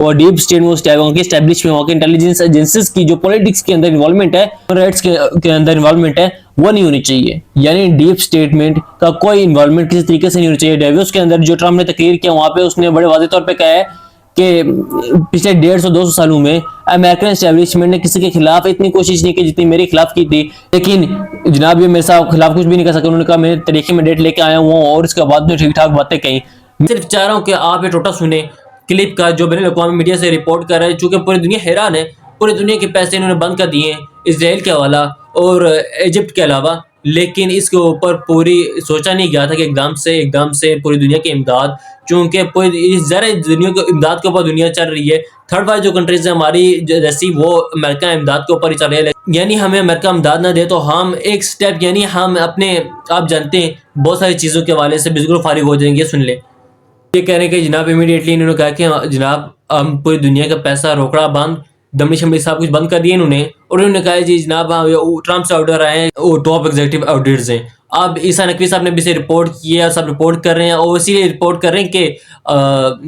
اور deep state میں وہاں کی اسٹیبلشمنٹ, وہاں کے انٹیلیجنس ایجنسیز کی جو پولیٹکس کے اندر انوالومنٹ ہے, رائٹس کے اندر انوالومنٹ ہے, وہ نہیں ہونی چاہیے. یعنی ڈیپ اسٹیٹمنٹ کا کوئی انوالومنٹ کسی طریقے سے نہیں ہونی چاہیے. ڈیووس کے اندر جو ٹرمپ نے تقریر کیا وہاں پہ اس نے بڑے واضح طور پہ کہا ہے کہ پچھلے 150-200 سالوں میں امریکن اسٹیبلشمنٹ نے کسی کے خلاف اتنی کوشش نہیں کی جتنی میرے خلاف کی تھی, لیکن جناب یہ میرے خلاف کچھ بھی نہیں کر سکے. انہوں نے کہا میں طریقے میں ڈیٹ لے کے آیا ہوں اور اس کے بعد میں ٹھیک ٹھاک باتیں کہیں. میں صرف چاہ رہا ہوں کہ آپ یہ ٹوٹا سنیں کلپ کا جو بین الاقوامی میڈیا سے رپورٹ کر رہا ہے, چونکہ پوری دنیا حیران ہے. پوری دنیا کے پیسے انہوں نے بند کر دیے ہیں اسرائیل کے حوالہ اور ایجپٹ کے علاوہ, لیکن اس کے اوپر پوری سوچا نہیں گیا تھا کہ ایک دم سے پوری دنیا کی امداد, چونکہ پوری ذرا دنیا کی امداد کے اوپر دنیا چل رہی ہے. تھرڈ وائز جو کنٹریز ہیں ہماری جیسی, وہ امریکہ امداد کے اوپر ہی چل رہی ہے. یعنی ہمیں امریکہ امداد نہ دے تو ہم ایک سٹیپ, یعنی ہم اپنے آپ جانتے ہیں بہت ساری چیزوں کے حوالے سے بالکل فارغ ہو جائیں گے. سن لیں, یہ کہہ رہے ہیں کہ جناب امیڈیٹلی انہوں نے کہا کہ جناب ہم پوری دنیا کا پیسہ روکڑا بند دمڑی شمڑی سب کچھ بند کر دیے انہوں نے, اور انہوں نے کہا جی جناب ٹرمپ سے آرڈر آئے ہیں, وہ ٹاپ ایگزیکٹو آرڈرز ہیں. اب عیسیٰ نقوی صاحب نے بھی سے رپورٹ کیا, سب رپورٹ کر رہے ہیں, اور اسی لیے رپورٹ کر رہے ہیں کہ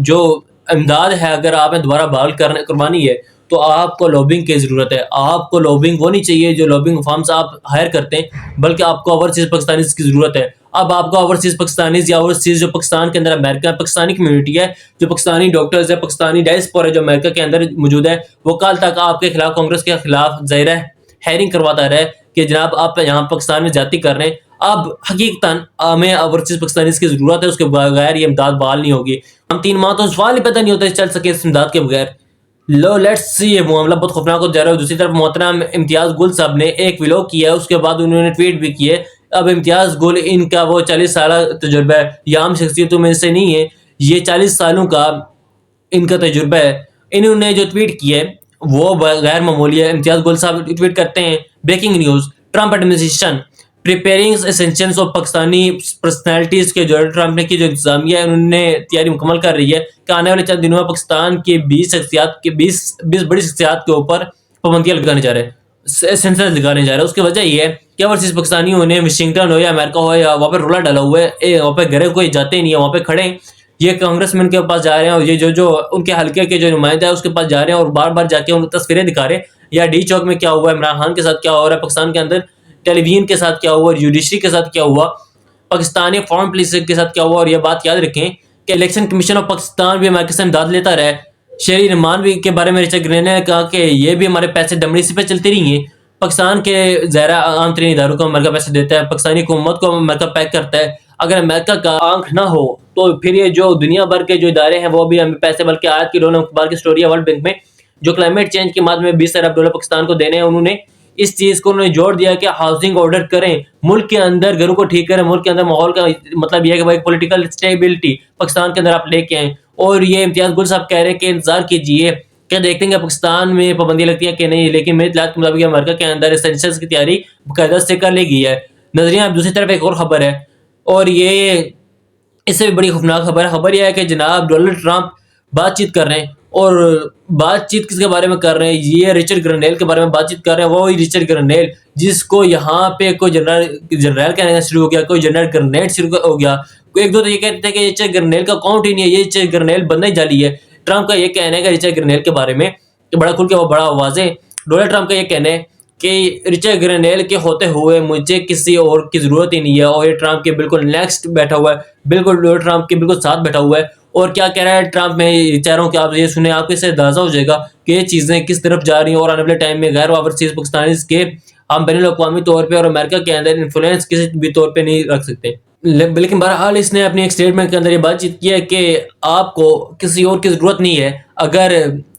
جو امداد ہے اگر آپ نے دوبارہ بحال کروانی ہے تو آپ کو لابنگ کی ضرورت ہے. آپ کو لابنگ وہ نہیں چاہیے جو لابنگ فارمز آپ ہائر کرتے ہیں, بلکہ آپ کو اوورسیز پاکستانیز کی ضرورت ہے. اب آپ کو اوورسیز پاکستانیز یا اوورسیز جو پاکستان کے اندر امریکہ پاکستانی کمیونٹی ہے, جو پاکستانی ڈاکٹرز ہے, پاکستانی ڈائسپورا ہے جو امریکہ کے اندر موجود ہے, وہ کل تک آپ کے خلاف کانگریس کے خلاف ظاہر ہے ہیئرنگ کرواتا رہے کہ جناب آپ یہاں پاکستان میں زیادتی کر رہے ہیں. اب حقیقتاً ہمیں اوورسیز پاکستانیز کی ضرورت ہے, اس کے بغیر یہ امداد بحال نہیں ہوگی. ہم 3 ماہ تو سوال ہی پیدا نہیں ہوتا چل سکے اس امداد کے بغیر. لو لیٹس سی, یہ معاملہ بہت خوفناک ہوتا جا رہا ہے. دوسری طرف محترم امتیاز گل صاحب نے ایک ولاگ کیا ہے, اس کے بعد انہوں نے ٹویٹ بھی کیے. اب امتیاز گل ان کا وہ 40 سالہ تجربہ ہے, یہ عام شخصیتوں میں سے نہیں ہے, یہ 40 سالوں کا ان کا تجربہ ہے. انہوں نے جو ٹویٹ کیا ہے وہ غیر معمولی ہے. امتیاز گل صاحب ٹویٹ کرتے ہیں, breaking news, Trump administration preparing sanctions of Pakistani personalities کے جو ٹرمپ نے کی جو انتظامیہ ہے انہوں نے تیاری مکمل کر رہی ہے کہ آنے والے چند دنوں میں پاکستان کی 20 بڑی شخصیات کے اوپر پابندیاں لگانے جا رہے ہیں, سینسرز لگانے جا رہے ہیں. اس کی وجہ یہ ہے کہ اوورسیز پاکستانیوں نے واشنگٹن ہو یا امریکہ ہو یا وہاں پہ رولا ڈالا ہوا ہے, وہاں پہ گھرے کوئی جاتے ہی نہیں ہے, وہاں پہ کھڑے ہیں. یہ کانگریس مین کے پاس جا رہے ہیں اور یہ جو ان کے حلقے کے جو نمائندہ ہے اس کے پاس جا رہے ہیں اور بار بار جا کے ان تصویریں دکھا رہے ہیں, یا ڈی چوک میں کیا ہوا ہے, عمران خان کے ساتھ کیا ہو رہا ہے پاکستان کے اندر, ٹیلی ویژن کے ساتھ کیا ہوا, جوڈیشری کے ساتھ کیا ہوا, پاکستانی فارن پالیسی کے ساتھ کیا ہوا. اور یہ بات یاد رکھیں کہ الیکشن کمیشن آف پاکستان بھی امریکہ سے امداد لیتا رہا ہے. شہری رحمان بھی کے بارے میں رچرڈ گرین نے کہا کہ یہ بھی ہمارے پیسے دمڑی سے پہ چلتی رہی ہیں. پاکستان کے ظاہر عام ترین اداروں کو امریکہ پیسے دیتا ہے, پاکستانی حکومت کو امریکہ پیک کرتا ہے. اگر امریکہ کا آنکھ نہ ہو تو پھر یہ جو دنیا بھر کے جو ادارے ہیں وہ بھی ہمیں پیسے, بلکہ آج کی رونق اخبار کی سٹوری ہے ورلڈ بینک میں جو کلائمیٹ چینج کے بعد میں 20 ارب ڈالر پاکستان کو دینے ہیں. انہوں نے اس چیز کو انہوں نے جوڑ دیا کہ ہاؤسنگ آرڈر کریں, ملک کے اندر گھروں کو ٹھیک کریں, ملک کے اندر ماحول کا مطلب یہ ہے کہ بھائی پولیٹیکل اسٹیبلٹی پاکستان کے اندر آپ لے کے آئیں. اور یہ امتیاز گل صاحب کہہ رہے ہیں کہ انتظار کیجیے کہ دیکھتے ہیں کہ پاکستان میں پابندی لگتی ہے کہ نہیں, لیکن میرے اطلاعات کے مطابق امریکہ کے اندر اسینشلز کی تیاری باقاعدہ سے کر لی گئی ہے. نظرین, اب دوسری طرف ایک اور خبر ہے اور یہ اس سے بھی بڑی خوفناک خبر ہے. خبر یہ ہے کہ جناب ڈونلڈ ٹرمپ بات چیت کر رہے ہیں, اور بات چیت کس کے بارے میں کر رہے ہیں, یہ رچرڈ گرنیل کے بارے میں بات چیت کر رہے ہیں. وہی رچرڈ گرنیل جس کو یہاں پہ کوئی جنرل کہنا شروع ہو گیا, کوئی جنرل گرنیٹ شروع ہو گیا, کوئی ایک دو تو یہ کہتے ہیں کہ رچرڈ گرنیل کا اکاؤنٹ ہی نہیں ہے, یہ رچرڈ گرنیل بندہ ہی جعلی ہے. ٹرمپ کا یہ کہنا ہے کہ رچرڈ گرنیل کے بارے میں کہ بڑا کھل کے وہ بڑا واضح, ڈونلڈ ٹرمپ کا یہ کہنا ہے کہ رچرڈ گرنیل کے ہوتے ہوئے مجھے کسی اور کی ضرورت ہی نہیں ہے, اور یہ ٹرمپ کے بالکل نیکسٹ بیٹھا ہوا ہے, بالکل ڈونلڈ ٹرمپ کے بالکل ساتھ بیٹھا ہوا ہے. اور کیا کہہ رہا ہے ٹرمپ, میں چاہ رہا ہوں کہ آپ یہ سنیں, آپ کو اس سے اندازہ ہو جائے گا کہ یہ چیزیں کس طرف جا رہی ہیں. اور آنے والے ٹائم میں غیر اوورسیز پاکستانیز کے ہم بین الاقوامی طور پہ اور امریکہ کے اندر انفلوئنس کسی بھی طور پہ نہیں رکھ سکتے. لیکن بہرحال اس نے اپنی ایک اسٹیٹمنٹ کے اندر یہ بات چیت کی ہے کہ آپ کو کسی اور کی ضرورت نہیں ہے. اگر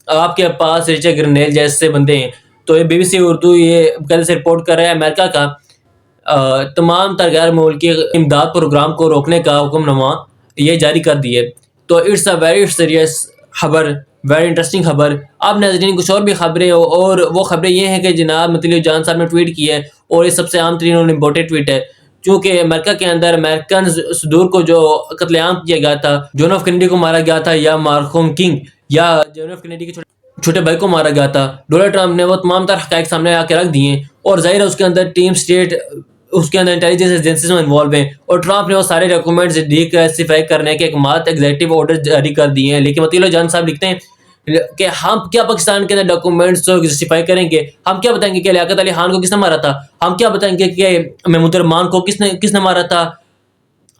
آپ کے پاس رچرڈ گرنیل جیسے بندے ہیں, تو یہ BBC اردو یہ کل سے رپورٹ کر رہا ہے امریکہ کا تمام تر غیر ملکی امداد پروگرام کو روکنے کا حکم نامہ یہ جاری کر دیے. تو اٹس اے ویری سیریس خبر, ویری انٹرسٹنگ خبر. اب ناظرین کچھ اور بھی خبریں, اور وہ خبریں یہ ہیں کہ جناب مطلب جان صاحب نے ٹویٹ کی ہے, اور یہ سب سے عام ترین اور امپورٹنٹ ٹویٹ ہے, چونکہ امریکہ کے اندر امریکن صدور کو جو قتل عام کیا گیا تھا, جون ایف کینیڈی کو مارا گیا تھا, یا مارکوم کنگ یا جون ایف کینیڈی کے چھوٹے بھائی کو مارا گیا تھا, ڈونلڈ ٹرمپ نے وہ تمام تر حقائق سامنے آ کے رکھ دیے ہیں. اور ظاہر ہے اس کے اندر ٹیم سٹیٹ, اس کے اندر انٹیلیجنس ایجنسیز میں انوالو ہیں, اور ٹرمپ نے وہ سارے ڈاکومنٹس ڈی کلاسیفائی کرنے کے ایک مات ایگزیکٹو آرڈر جاری کر دیے ہیں. لیکن مطیلو جان صاحب لکھتے ہیں کہ ہم کیا پاکستان کے اندر ڈاکومنٹس جسٹیفائی کریں گے؟ ہم کیا بتائیں گے کہ لیاقت علی خان کو کس نے مارا تھا؟ ہم کیا بتائیں گے کہ محمود الرحمان کو کس نے مارا تھا؟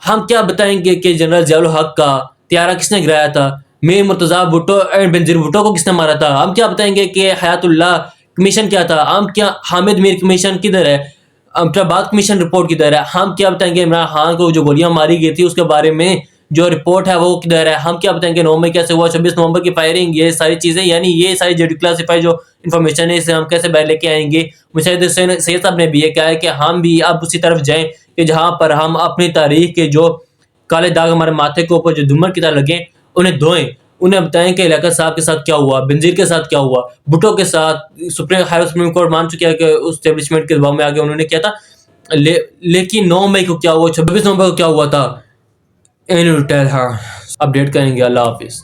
ہم کیا بتائیں گے کہ جنرل ضیاء الحق کا طیارہ کس نے گرایا تھا؟ میر مرتضیٰ بھٹو اینڈ بنظیر بھٹو کو کس نے مارا تھا؟ ہم کیا بتائیں گے کہ حیات اللہ کمیشن کیا تھا؟ ہم کیا حامد میر کمیشن کدھر ہے؟ امترآباد کمیشن رپورٹ کدھر ہے؟ ہم کیا بتائیں گے عمران خان کو جو گولیاں ماری گئی تھی اس کے بارے میں جو رپورٹ ہے وہ کدھر ہے؟ ہم کیا بتائیں گے 9 مئی کیسے ہوا، 26 نومبر کی فائرنگ، یہ ساری چیزیں، یعنی یہ ساری جو ڈیکلاسیفائی جو انفارمیشن ہے اسے ہم کیسے باہر لے کے آئیں گے؟ مجاہد حسین سید صاحب نے بھی یہ کہا ہے کہ ہم بھی اب اسی طرف جائیں کہ جہاں پر ہم اپنی تاریخ کے جو کالے داغ ہمارے ماتھے کے اوپر جو دمر کی طرح لگیں انہیں دھوئیں، انہیں بتائیں کہ لیاقت صاحب کے ساتھ کیا ہوا، بنظیر کے ساتھ کیا ہوا، بھٹو کے ساتھ سپریم کورٹ مان چکا ہے کہ اس اسٹیبلشمنٹ کے دباؤ میں آگے انہوں نے کیا تھا، لیکن 9 مئی کو کیا ہوا، 26 نومبر کو کیا ہوا تھا، اپڈیٹ کریں گے۔ اللہ حافظ۔